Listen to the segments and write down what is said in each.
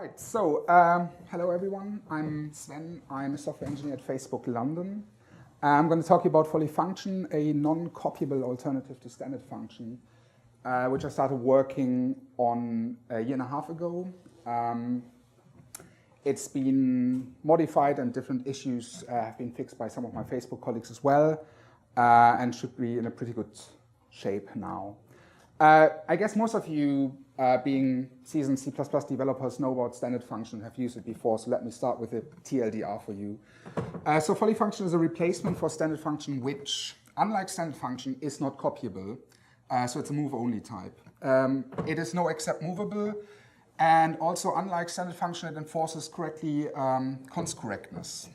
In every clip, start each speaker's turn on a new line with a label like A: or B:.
A: Right, so hello everyone, I'm Sven, I'm a software engineer at Facebook London. I'm going to talk to you about folly function, a non-copyable alternative to standard function, which I started working on a year and a half ago. It's been modified and different issues have been fixed by some of my Facebook colleagues as well, and should be in a pretty good shape now. I guess most of you, being seasoned C++ developers, know about standard function, have used it before, so let me start with a TLDR for you. So folly function is a replacement for standard function, which, unlike standard function, is not copyable. So it's a move-only type. It is no except movable, and also, unlike standard function, it enforces correctly const correctness.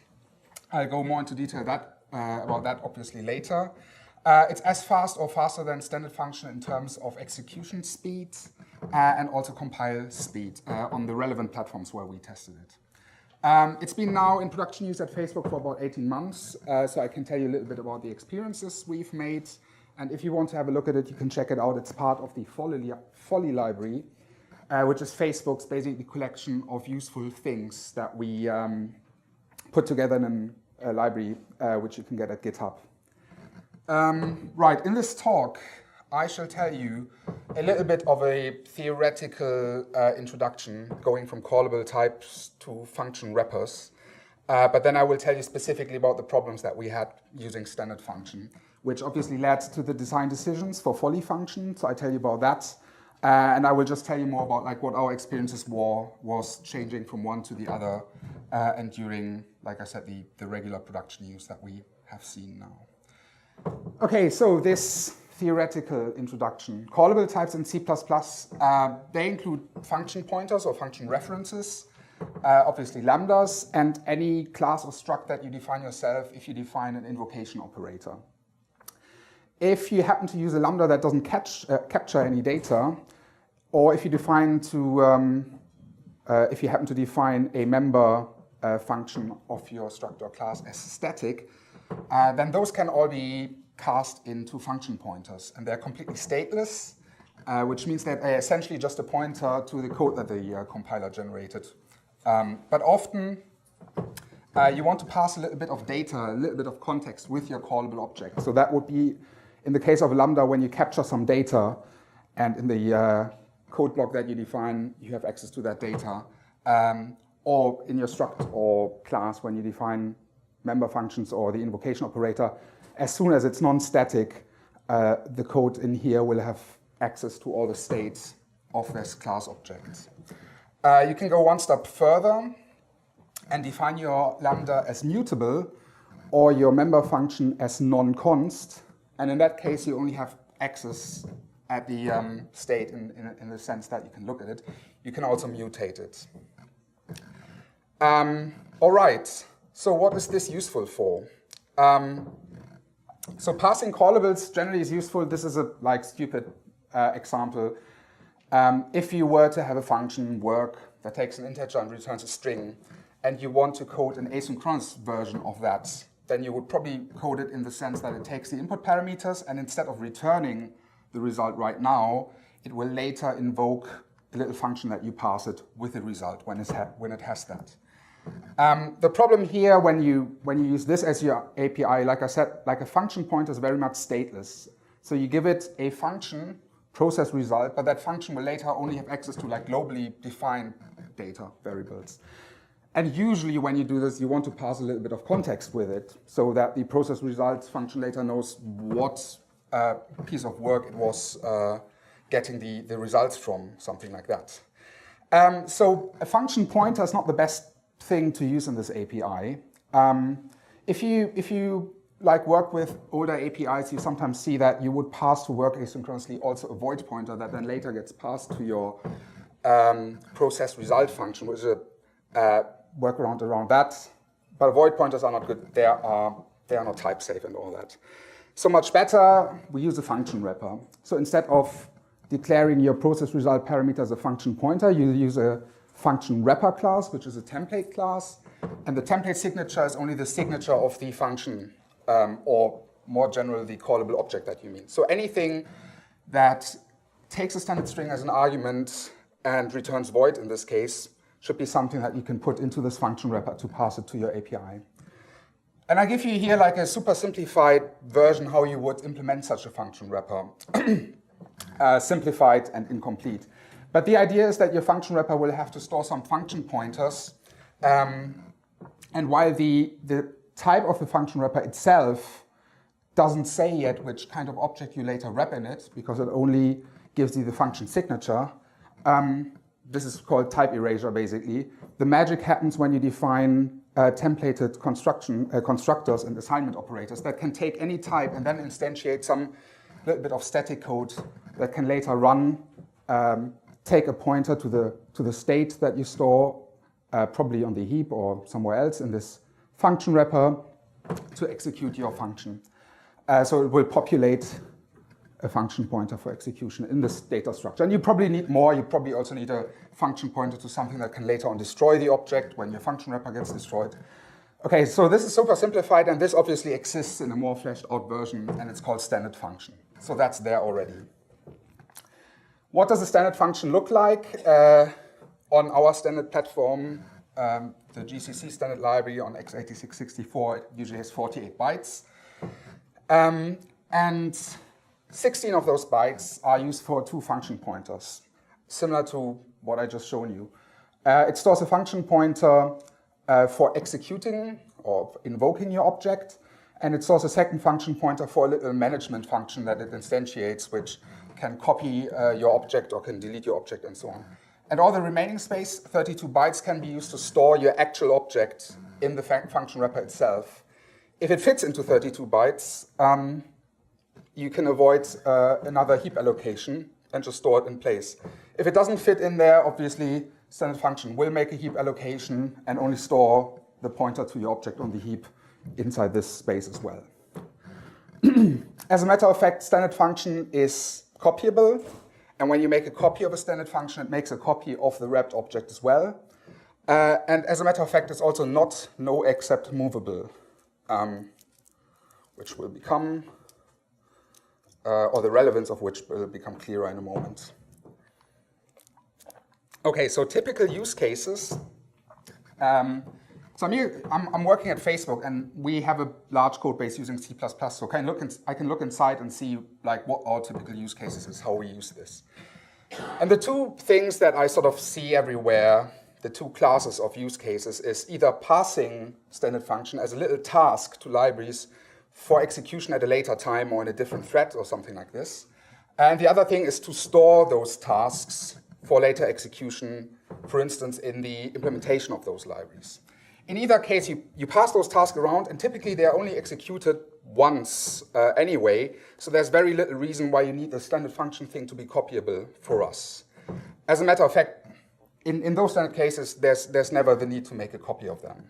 A: I'll go more into detail about that obviously later. It's as fast or faster than standard function in terms of execution speed and also compile speed on the relevant platforms where we tested it. It's been now in production use at Facebook for about 18 months, so I can tell you a little bit about the experiences we've made. And if you want to have a look at it, you can check it out. It's part of the folly library, which is Facebook's basically collection of useful things that we put together in a library, which you can get at GitHub. Right, in this talk, I shall tell you a little bit of a theoretical introduction going from callable types to function wrappers. But then I will tell you specifically about the problems that we had using standard function, which obviously led to the design decisions for folly function. So I tell you about that. And I will just tell you more about what our experiences was changing from one to the other and during, like I said, the regular production use that we have seen now. Okay, so this theoretical introduction. Callable types in C++, they include function pointers or function references, obviously lambdas, and any class or struct that you define yourself if you define an invocation operator. If you happen to use a lambda that doesn't capture any data, or if you happen to define a member function of your struct or class as static, then those can all be cast into function pointers. And they're completely stateless, which means that they're essentially just a pointer to the code that the compiler generated. But often, you want to pass a little bit of data, a little bit of context with your callable object. So that would be, in the case of a lambda, when you capture some data, and in the code block that you define, you have access to that data. Or in your struct or class, when you define member functions or the invocation operator, as soon as it's non-static, the code in here will have access to all the states of this class object. You can go one step further and define your lambda as mutable or your member function as non-const. And in that case, you only have access at the state in the sense that you can look at it. You can also mutate it. All right. So what is this useful for? So passing callables generally is useful. This is a stupid example. If you were to have a function work that takes an integer and returns a string, and you want to code an asynchronous version of that, then you would probably code it in the sense that it takes the input parameters, and instead of returning the result right now, it will later invoke a little function that you pass it with the result when it has that. The problem here, when you use this as your API, like I said, a function pointer is very much stateless. So you give it a function, process result, but that function will later only have access to globally defined data variables. And usually when you do this, you want to pass a little bit of context with it so that the process results function later knows what piece of work it was getting the results from, something like that. So a function pointer is not the best thing to use in this API. If you work with older APIs, you sometimes see that you would pass to work asynchronously also a void pointer that then later gets passed to your process result function, which is a workaround around that. But void pointers are not good. They are not type safe and all that. So much better, we use a function wrapper. So instead of declaring your process result parameter as a function pointer, you use a function wrapper class, which is a template class. And the template signature is only the signature of the function, or more generally, the callable object that you mean. So anything that takes a standard string as an argument and returns void in this case, should be something that you can put into this function wrapper to pass it to your API. And I give you here like a super simplified version how you would implement such a function wrapper. Simplified and incomplete. But the idea is that your function wrapper will have to store some function pointers. And while the type of the function wrapper itself doesn't say yet which kind of object you later wrap in it, because it only gives you the function signature, this is called type erasure, basically. The magic happens when you define templated constructors and assignment operators that can take any type and then instantiate some little bit of static code that can later run, take a pointer to the state that you store, probably on the heap or somewhere else in this function wrapper, to execute your function. So it will populate a function pointer for execution in this data structure. And you probably need more. You probably also need a function pointer to something that can later on destroy the object when your function wrapper gets destroyed. Okay, so this is super simplified, and this obviously exists in a more fleshed out version, and it's called standard function. So that's there already. What does a standard function look like? On our standard platform, the GCC standard library on x86-64, it usually has 48 bytes. And 16 of those bytes are used for 2 function pointers, similar to what I just shown you. It stores a function pointer for executing or invoking your object, and it stores a second function pointer for a little management function that it instantiates, which can copy your object or can delete your object and so on. And all the remaining space, 32 bytes, can be used to store your actual object in the function wrapper itself. If it fits into 32 bytes, you can avoid another heap allocation and just store it in place. If it doesn't fit in there, obviously, standard function will make a heap allocation and only store the pointer to your object on the heap inside this space as well. As a matter of fact, standard function is copyable. And when you make a copy of a standard function, it makes a copy of the wrapped object as well. And as a matter of fact, it's also not no except movable, which will become, or the relevance of which will become clearer in a moment. Okay, so typical use cases. So I'm working at Facebook, and we have a large code base using C++. So I can look inside and see like what our typical use cases is, how we use this. And the two things that I sort of see everywhere, the two classes of use cases, is either passing standard function as a little task to libraries for execution at a later time or in a different thread or something like this. And the other thing is to store those tasks for later execution, for instance, in the implementation of those libraries. In either case, you pass those tasks around, and typically they are only executed once anyway, so there's very little reason why you need the standard function thing to be copyable for us. As a matter of fact, in those standard cases, there's never the need to make a copy of them.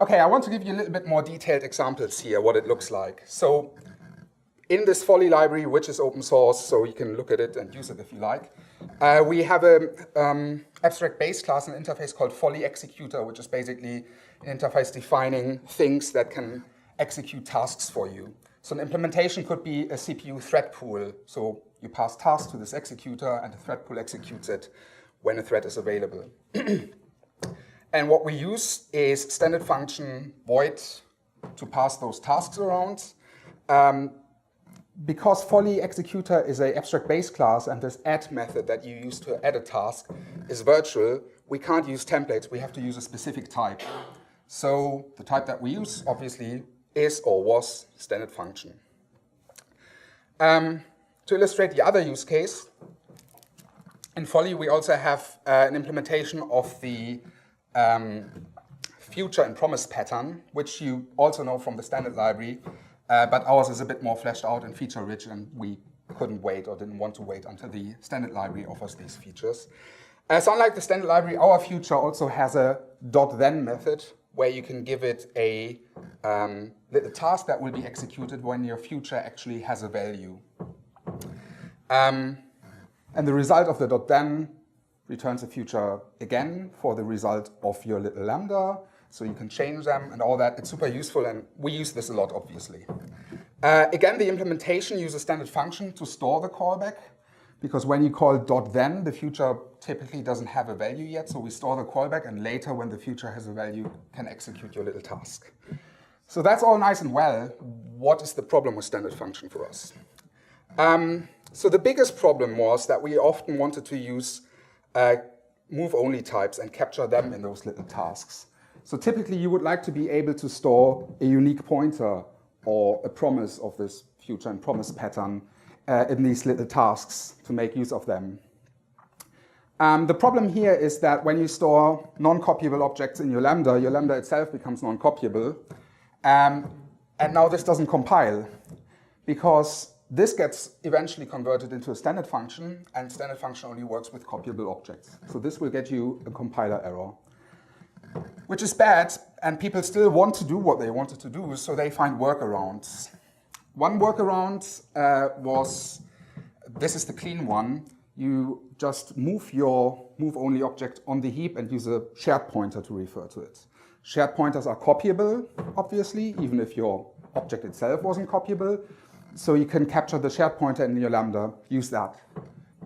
A: Okay, I want to give you a little bit more detailed examples here, what it looks like. So in this folly library, which is open source, so you can look at it and use it if you like, we have an abstract base class and interface called folly executor, which is basically an interface defining things that can execute tasks for you. So an implementation could be a CPU thread pool. So you pass tasks to this executor, and the thread pool executes it when a thread is available. And what we use is standard function void to pass those tasks around. Because folly executor is an abstract base class, and this add method that you use to add a task is virtual, we can't use templates. We have to use a specific type. So the type that we use, obviously, is or was standard function. To illustrate the other use case, in folly we also have an implementation of the future and promise pattern, which you also know from the standard library. But ours is a bit more fleshed out and feature-rich, and we couldn't wait or didn't want to wait until the standard library offers these features. So unlike the standard library, our future also has a .then method where you can give it a little task that will be executed when your future actually has a value. And the result of the .then returns a future again for the result of your little lambda. So you can change them and all that. It's super useful, and we use this a lot, obviously. Again, the implementation uses standard function to store the callback, because when you call .then, the future typically doesn't have a value yet, so we store the callback, and later when the future has a value, can execute your little task. So that's all nice and well. What is the problem with standard function for us? So the biggest problem was that we often wanted to use move-only types and capture them in those little tasks. So typically you would like to be able to store a unique pointer or a promise of this future and promise pattern in these little tasks to make use of them. The problem here is that when you store non-copyable objects in your lambda itself becomes non-copyable. And now this doesn't compile, because this gets eventually converted into a standard function, and standard function only works with copyable objects. So this will get you a compiler error, which is bad, and people still want to do what they wanted to do, so they find workarounds. One workaround was, this is the clean one, you just move your move-only object on the heap and use a shared pointer to refer to it. Shared pointers are copyable, obviously, even if your object itself wasn't copyable. So you can capture the shared pointer in your lambda, use that.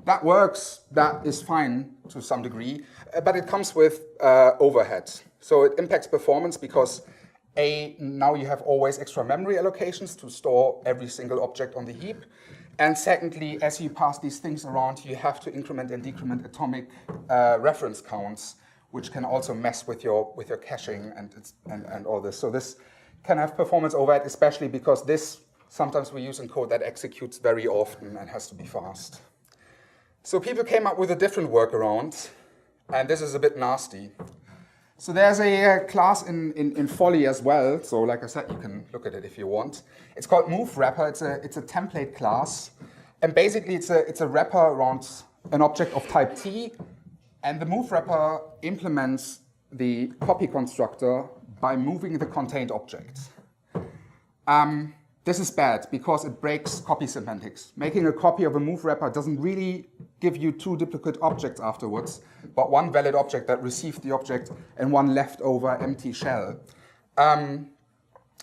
A: That works, that is fine to some degree, but it comes with overhead. So it impacts performance because now you have always extra memory allocations to store every single object on the heap. And secondly, as you pass these things around, you have to increment and decrement atomic reference counts, which can also mess with your caching and all this. So this can have performance overhead, especially because this sometimes we use in code that executes very often and has to be fast. So people came up with a different workaround, and this is a bit nasty. So there's a class in folly as well. So like I said, you can look at it if you want. It's called move wrapper. It's a template class, and basically it's a wrapper around an object of type T. And the move wrapper implements the copy constructor by moving the contained object. This is bad because it breaks copy semantics. Making a copy of a move wrapper doesn't really give you two duplicate objects afterwards, but one valid object that received the object and one leftover empty shell.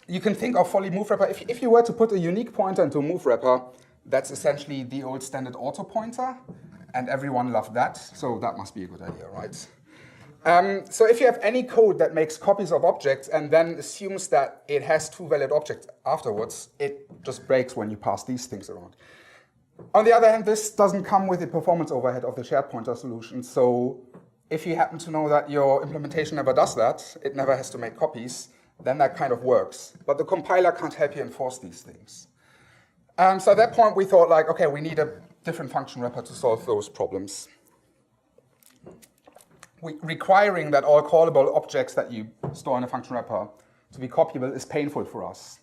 A: You can think of folly move wrapper. If you were to put a unique pointer into a move wrapper, that's essentially the old standard auto pointer. And everyone loved that, so that must be a good idea, right? So if you have any code that makes copies of objects and then assumes that it has two valid objects afterwards, it just breaks when you pass these things around. On the other hand, this doesn't come with the performance overhead of the shared pointer solution, so if you happen to know that your implementation never does that, it never has to make copies, then that kind of works. But the compiler can't help you enforce these things. So at that point, we thought, like, okay, we need a different function wrapper to solve those problems. Requiring that all callable objects that you store in a function wrapper to be copyable is painful for us.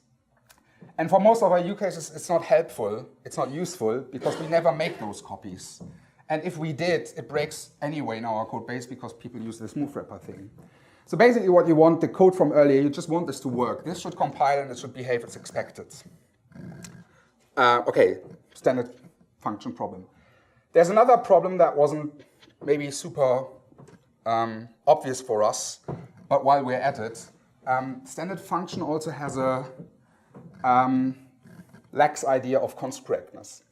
A: And for most of our use cases, it's not helpful, it's not useful, because we never make those copies. And if we did, it breaks anyway in our code base because people use this move wrapper thing. So basically what you want, the code from earlier, you just want this to work. This should compile and it should behave as expected. Okay, standard function problem. There's another problem that wasn't maybe super obvious for us, but while we're at it, standard function also has a lax idea of const correctness.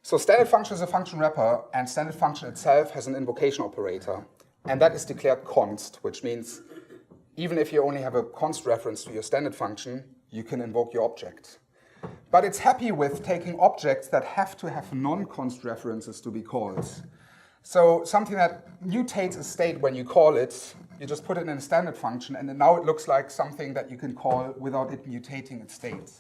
A: So standard function is a function wrapper, and standard function itself has an invocation operator, and that is declared const, which means even if you only have a const reference to your standard function, you can invoke your object. But it's happy with taking objects that have to have non-const references to be called. So something that mutates a state when you call it, you just put it in a standard function, and then now it looks like something that you can call without it mutating its state.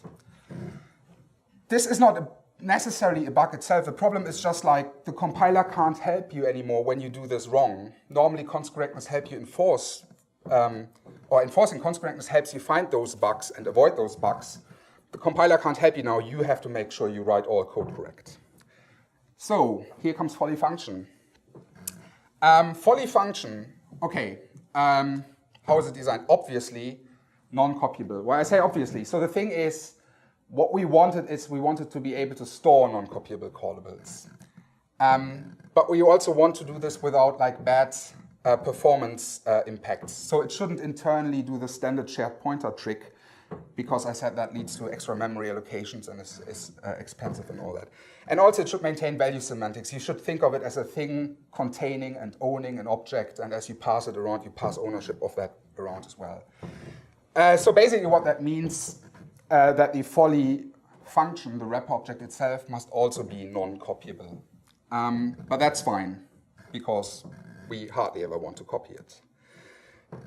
A: This is not necessarily a bug itself. The problem is just like the compiler can't help you anymore when you do this wrong. Normally const correctness helps you enforce, or enforcing const correctness helps you find those bugs and avoid those bugs. The compiler can't help you now. You have to make sure you write all code correct. So here comes folly function. Folly function, okay, how is it designed? Obviously, non-copyable. Well, I say obviously. So the thing is, what we wanted is we wanted to be able to store non-copyable callables. But we also want to do this without like bad performance impacts. So it shouldn't internally do the standard shared pointer trick because I said that leads to extra memory allocations and is expensive and all that. And also it should maintain value semantics. You should think of it as a thing containing and owning an object, and as you pass it around, you pass ownership of that around as well. So basically what that means, that the folly function, the wrapper object itself, must also be non-copyable. But that's fine, because we hardly ever want to copy it.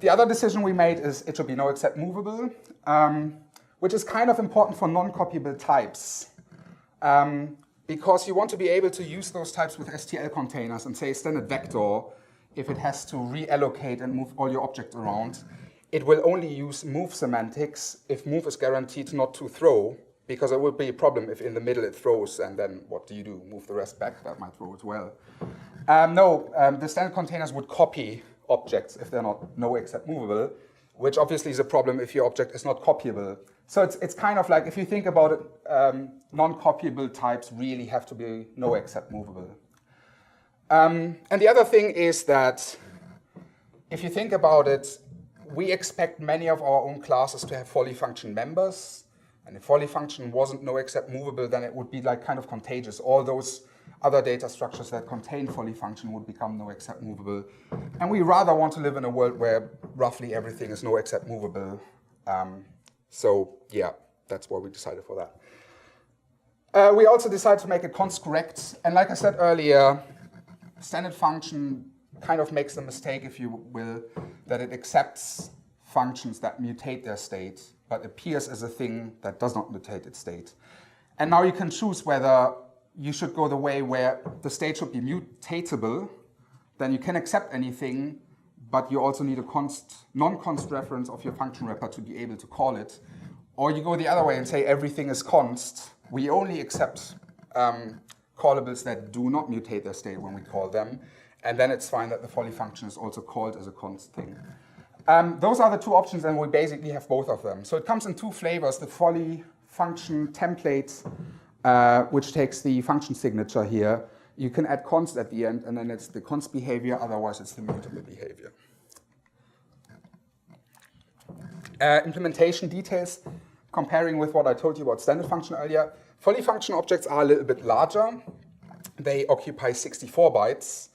A: The other decision we made is it should be no except movable, which is kind of important for non-copyable types. Because you want to be able to use those types with STL containers and say standard vector, if it has to reallocate and move all your objects around, it will only use move semantics if move is guaranteed not to throw, because it would be a problem if in the middle it throws, and then what do you do? Move the rest back? That might throw as well. The standard containers would copy objects if they're not no except movable, which obviously is a problem if your object is not copyable. So it's kind of like, if you think about it, non-copyable types really have to be no except movable. And the other thing is that if you think about it, we expect many of our own classes to have folly function members. And if folly function wasn't no except movable, then it would be like kind of contagious. All those other data structures that contain folly function would become no except movable. And we rather want to live in a world where roughly everything is no except movable. So yeah, that's why we decided for that. We also decided to make it const correct. And like I said earlier, standard function kind of makes the mistake, if you will, that it accepts functions that mutate their state, but appears as a thing that does not mutate its state. And now you can choose whether you should go the way where the state should be mutatable, then you can accept anything, but you also need a non-const reference of your function wrapper to be able to call it. Or you go the other way and say everything is const. We only accept callables that do not mutate their state when we call them. And then it's fine that the folly function is also called as a const thing. Those are the two options, and we basically have both of them. So it comes in two flavors: the folly function template, which takes the function signature here. You can add const at the end, and then it's the const behavior, otherwise it's the mutable behavior. Implementation details, comparing with what I told you about standard function earlier. Folly function objects are a little bit larger. They occupy 64 bytes.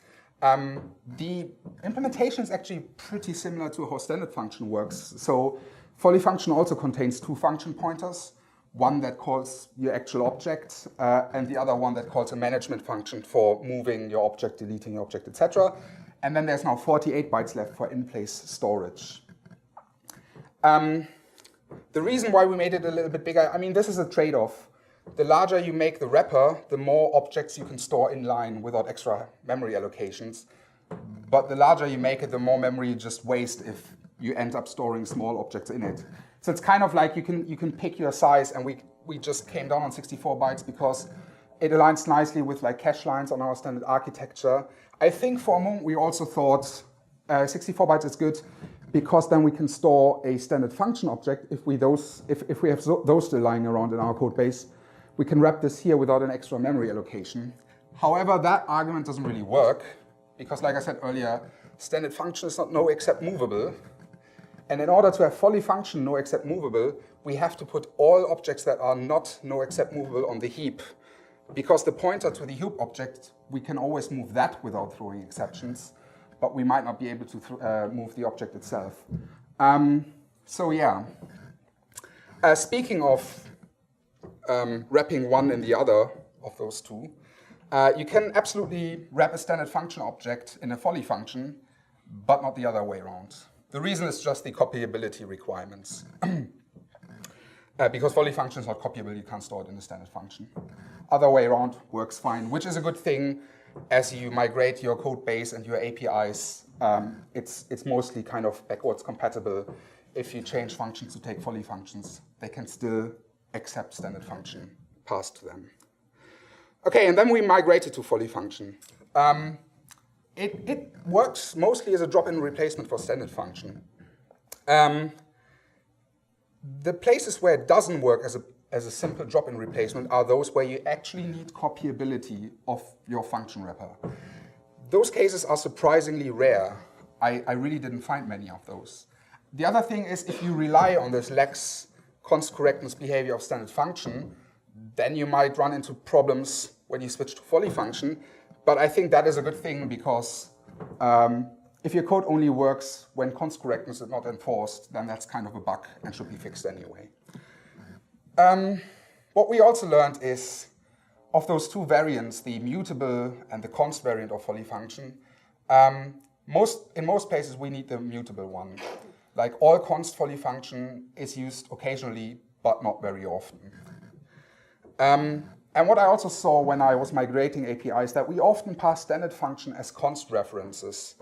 A: The implementation is actually pretty similar to how standard function works. So folly function also contains two function pointers, one that calls your actual object, and the other one that calls a management function for moving your object, deleting your object, etc. And then there's now 48 bytes left for in-place storage. The reason why we made it a little bit bigger, I mean, this is a trade-off. The larger you make the wrapper, the more objects you can store in line without extra memory allocations. But the larger you make it, the more memory you just waste if you end up storing small objects in it. So it's kind of like you can pick your size, and we just came down on 64 bytes because it aligns nicely with like cache lines on our standard architecture. I think for a moment we also thought 64 bytes is good because then we can store a standard function object if we have those still lying around in our code base. We can wrap this here without an extra memory allocation. However, that argument doesn't really work because, like I said earlier, standard function is not no except movable. And in order to have folly function no except movable, we have to put all objects that are not no except movable on the heap. Because the pointer to the heap object, we can always move that without throwing exceptions, but we might not be able to move the object itself. So yeah. Speaking of wrapping one in the other of those two, you can absolutely wrap a standard function object in a folly function, but not the other way around. The reason is just the copyability requirements. Because folly function is not copyable, you can't store it in a standard function. Other way around works fine, which is a good thing as you migrate your code base and your APIs. It's mostly kind of backwards compatible. If you change functions to take folly functions, they can still accept standard function passed to them. Okay, and then we migrated to folly function. It works mostly as a drop-in replacement for standard function. The places where it doesn't work as a simple drop-in replacement are those where you actually need copyability of your function wrapper. Those cases are surprisingly rare. I really didn't find many of those. The other thing is if you rely on this lax const correctness behavior of standard function, then you might run into problems when you switch to folly function. But I think that is a good thing because if your code only works when const correctness is not enforced, then that's kind of a bug and should be fixed anyway. What we also learned is of those two variants, the mutable and the const variant of folly function, in most places we need the mutable one. Like all const folly function is used occasionally, but not very often. And what I also saw when I was migrating APIs, that we often pass standard function as const references,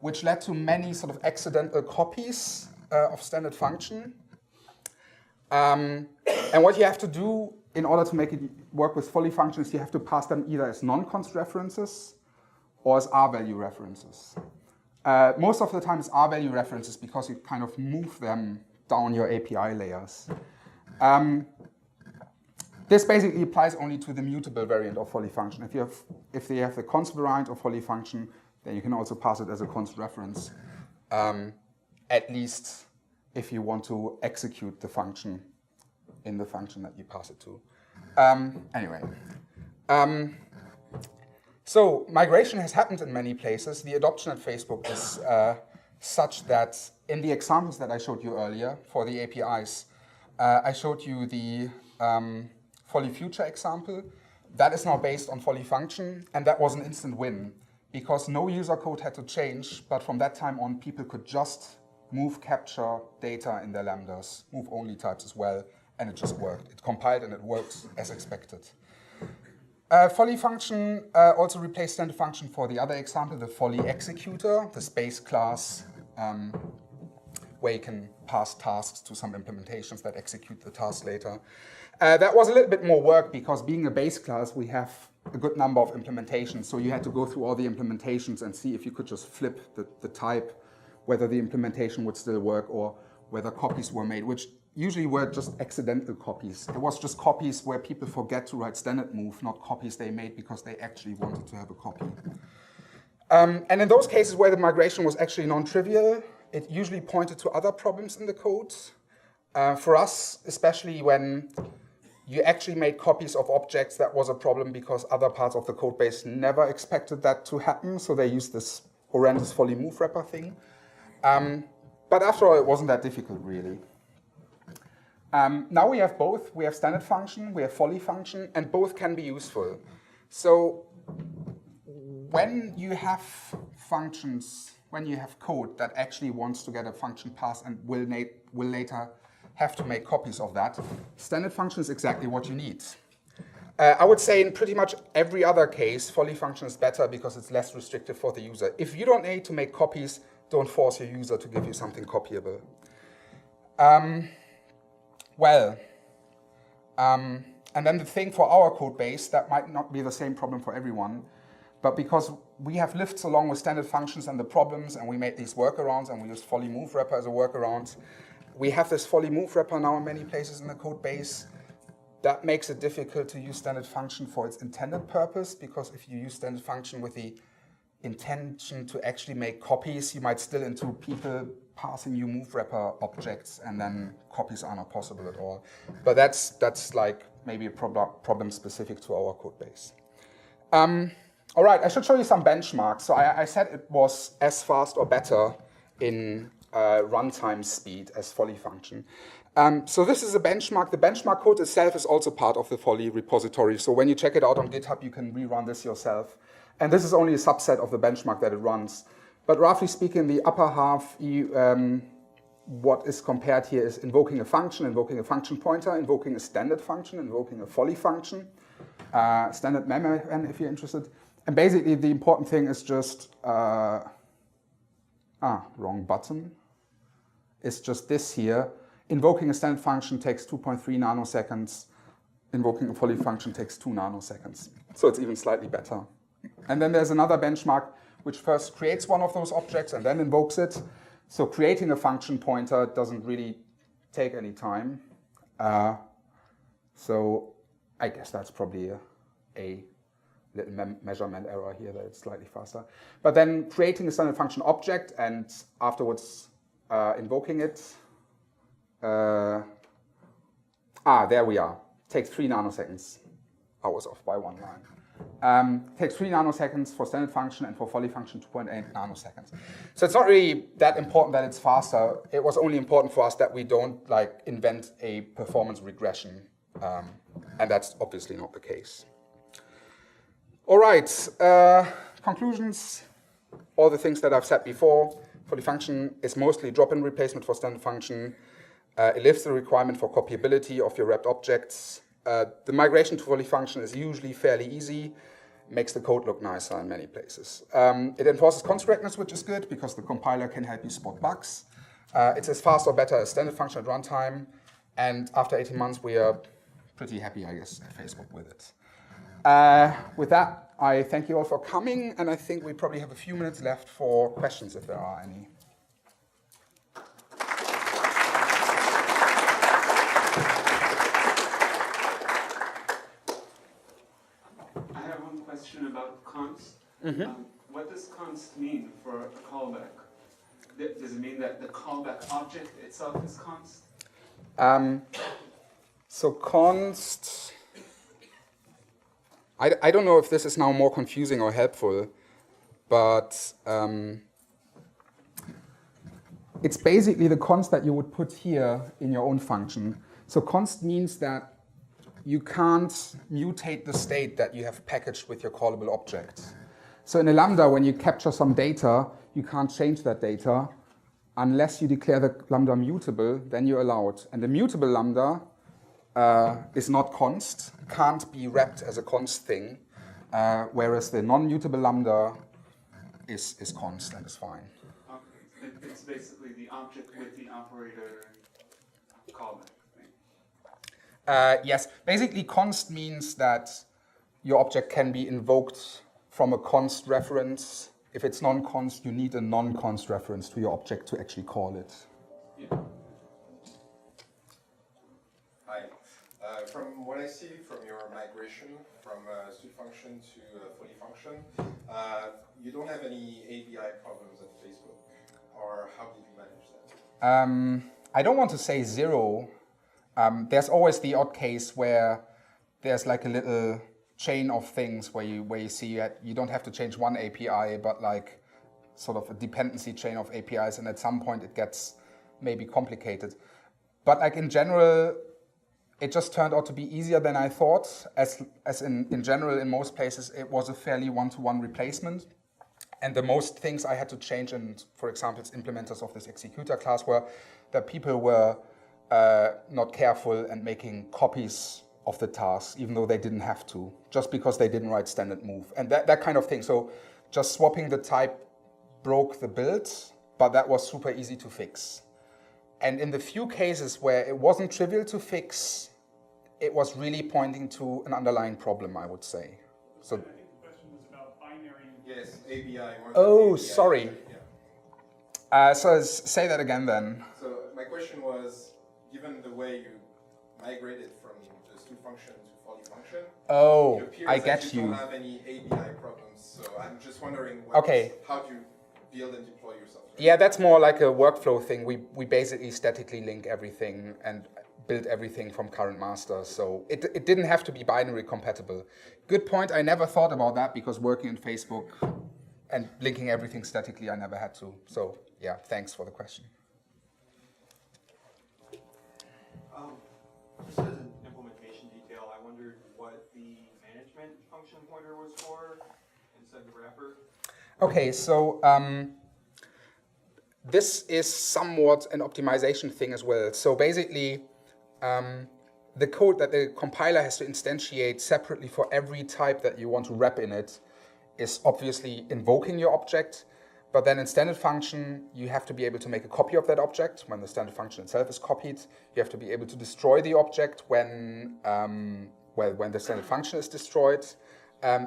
A: which led to many sort of accidental copies of standard function. And what you have to do in order to make it work with folly functions, you have to pass them either as non-const references or as R-value references. Most of the time it's R-value references because you kind of move them down your API layers. This basically applies only to the mutable variant of folly function. If they have the const variant of folly function, then you can also pass it as a const reference, at least if you want to execute the function in the function that you pass it to. Anyway. So migration has happened in many places. The adoption at Facebook is such that in the examples that I showed you earlier for the APIs, I showed you the folly future example. That is now based on folly function, and that was an instant win because no user code had to change, but from that time on, people could just move capture data in their lambdas, move only types as well, and it just worked. It compiled and it works as expected. Folly function also replaced standard function for the other example, the folly executor, the space class, where you can pass tasks to some implementations that execute the task later. That was a little bit more work because being a base class, we have a good number of implementations. So you had to go through all the implementations and see if you could just flip the type, whether the implementation would still work or whether copies were made, which usually were just accidental copies. It was just copies where people forget to write standard move, not copies they made because they actually wanted to have a copy. And in those cases where the migration was actually non-trivial, it usually pointed to other problems in the code. For us, especially when you actually made copies of objects, that was a problem because other parts of the code base never expected that to happen, so they used this horrendous folly move wrapper thing. But after all, it wasn't that difficult, really. Now we have both. We have standard function, we have folly function, and both can be useful. So when you have functions, when you have code that actually wants to get a function passed and will later have to make copies of that, standard function is exactly what you need. I would say in pretty much every other case, folly function is better because it's less restrictive for the user. If you don't need to make copies, don't force your user to give you something copyable. And then the thing for our code base, that might not be the same problem for everyone, but because we have lived so long with standard functions and the problems, and we made these workarounds, and we used folly move wrapper as a workaround, we have this folly move wrapper now in many places in the code base. That makes it difficult to use standard function for its intended purpose, because if you use standard function with the intention to actually make copies, you might still into people passing you move wrapper objects, and then copies are not possible at all. But that's like maybe a problem specific to our code base. All right, I should show you some benchmarks. So I said it was as fast or better in runtime speed as folly function. So this is a benchmark. The benchmark code itself is also part of the folly repository. So when you check it out on GitHub, you can rerun this yourself. And this is only a subset of the benchmark that it runs. But roughly speaking, the upper half, what is compared here is invoking a function pointer, invoking a standard function, invoking a folly function, standard mem if you're interested. And basically, the important thing is just, wrong button. It's just this here. Invoking a standard function takes 2.3 nanoseconds. Invoking a folly function takes 2 nanoseconds. So it's even slightly better. And then there's another benchmark which first creates one of those objects and then invokes it. So creating a function pointer doesn't really take any time. So I guess that's probably a little measurement error here that it's slightly faster. But then creating a standard function object and afterwards invoking it There we are. Takes 3 nanoseconds. I was off by 1 line. Takes 3 nanoseconds for standard function and for folly function 2.8 nanoseconds. So it's not really that important that it's faster. It was only important for us that we don't like invent a performance regression, and that's obviously not the case. All right, conclusions. All the things that I've said before. Folly function is mostly drop-in replacement for standard function. It lifts the requirement for copyability of your wrapped objects. The migration to folly function is usually fairly easy, makes the code look nicer in many places. It enforces const correctness, which is good because the compiler can help you spot bugs. It's as fast or better as standard function at runtime. And after 18 months, we are pretty happy, I guess, at Facebook with it. With that, I thank you all for coming, and I think we probably have a few minutes left for questions if there are any.
B: I have one question about const. What does const mean for a callback? Does it mean that the callback object itself is const?
A: So const, I don't know if this is now more confusing or helpful, but it's basically the const that you would put here in your own function. So const means that you can't mutate the state that you have packaged with your callable object. So in a lambda, when you capture some data, you can't change that data unless you declare the lambda mutable, then you're allowed. And the mutable lambda is not const, can't be wrapped as a const thing, whereas the non-mutable lambda is const and is fine.
B: Okay. It's basically the object with the operator callback thing.
A: Yes, basically const means that your object can be invoked from a const reference. If it's non-const, you need a non-const reference to your object to actually call it.
B: Yeah.
C: Hi. From what I see from your migration from std function to folly function, you don't have any API problems at Facebook, or how did you manage that?
A: I don't want to say zero. There's always the odd case where there's like a little chain of things where you see that you don't have to change one API, but like sort of a dependency chain of APIs, and at some point it gets maybe complicated. But like in general, it just turned out to be easier than I thought. As in general, in most places, it was a fairly one-to-one replacement. And the most things I had to change, and for example, it's implementers of this executor class, were that people were not careful and making copies of the tasks, even though they didn't have to, just because they didn't write standard move, and that kind of thing. So just swapping the type broke the build, but that was super easy to fix. And in the few cases where it wasn't trivial to fix, it was really pointing to an underlying problem, I would say. So
D: I think the question was about binary.
C: Yes, API.
A: Oh,
C: API,
A: sorry.
C: Yeah.
A: So say that again then.
C: So my question was, given the way you migrated from the std function to folly function,
A: Oh,
C: it appears
A: I
C: that
A: get
C: you
A: you.
C: don't have any API problems. So I'm just wondering how do you build and deploy your software?
A: Yeah, that's more like a workflow thing. We basically statically link everything and build everything from current master. So it didn't have to be binary compatible. Good point. I never thought about that because working in Facebook and linking everything statically, I never had to. So yeah, thanks for the question.
E: Just as an implementation detail, I wondered what the management function pointer was for inside the wrapper.
A: Okay, so this is somewhat an optimization thing as well. So basically, the code that the compiler has to instantiate separately for every type that you want to wrap in it is obviously invoking your object. But then in standard function, you have to be able to make a copy of that object when the standard function itself is copied. You have to be able to destroy the object when the standard function is destroyed.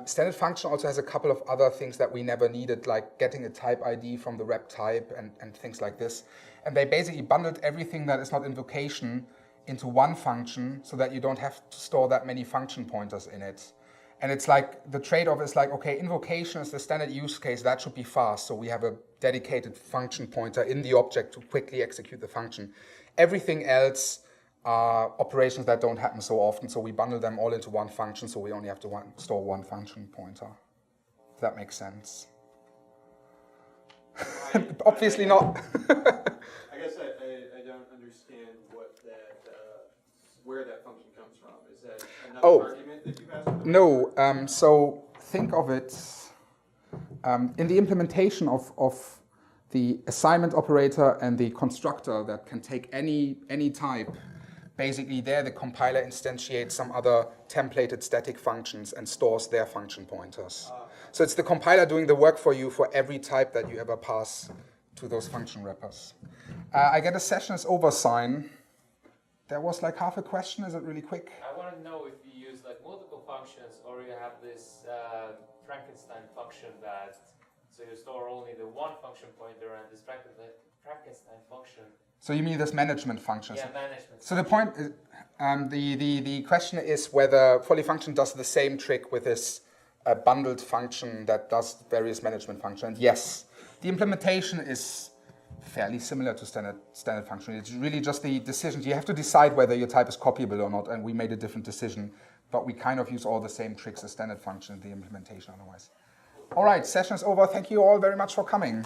A: Standard function also has a couple of other things that we never needed, like getting a type ID from the wrap type and things like this. And they basically bundled everything that is not invocation into one function so that you don't have to store that many function pointers in it. And it's like, the trade-off is like, okay, invocation is the standard use case, that should be fast. So we have a dedicated function pointer in the object to quickly execute the function. Everything else are operations that don't happen so often, so we bundle them all into one function, so we only have to store one function pointer. If that makes sense. Obviously not.
E: I guess I don't understand what that, where that function comes from. Is that another argument that you passed?
A: No, so think of it in the implementation of the assignment operator and the constructor that can take any type. Basically there the compiler instantiates some other templated static functions and stores their function pointers. So it's the compiler doing the work for you for every type that you ever pass to those function wrappers. I get a session is over sign. There was like half a question, is it really quick?
F: I want to know if you use like multiple functions or you have this Frankenstein function that, so you store only the one function pointer and this Frankenstein function.
A: So you mean this management function?
F: Yeah, management.
A: So the point is, the question is whether folly function does the same trick with this bundled function that does various management functions. Yes, the implementation is fairly similar to standard function. It's really just the decisions. You have to decide whether your type is copyable or not, and we made a different decision, but we kind of use all the same tricks as standard function in the implementation otherwise. All right, session is over. Thank you all very much for coming.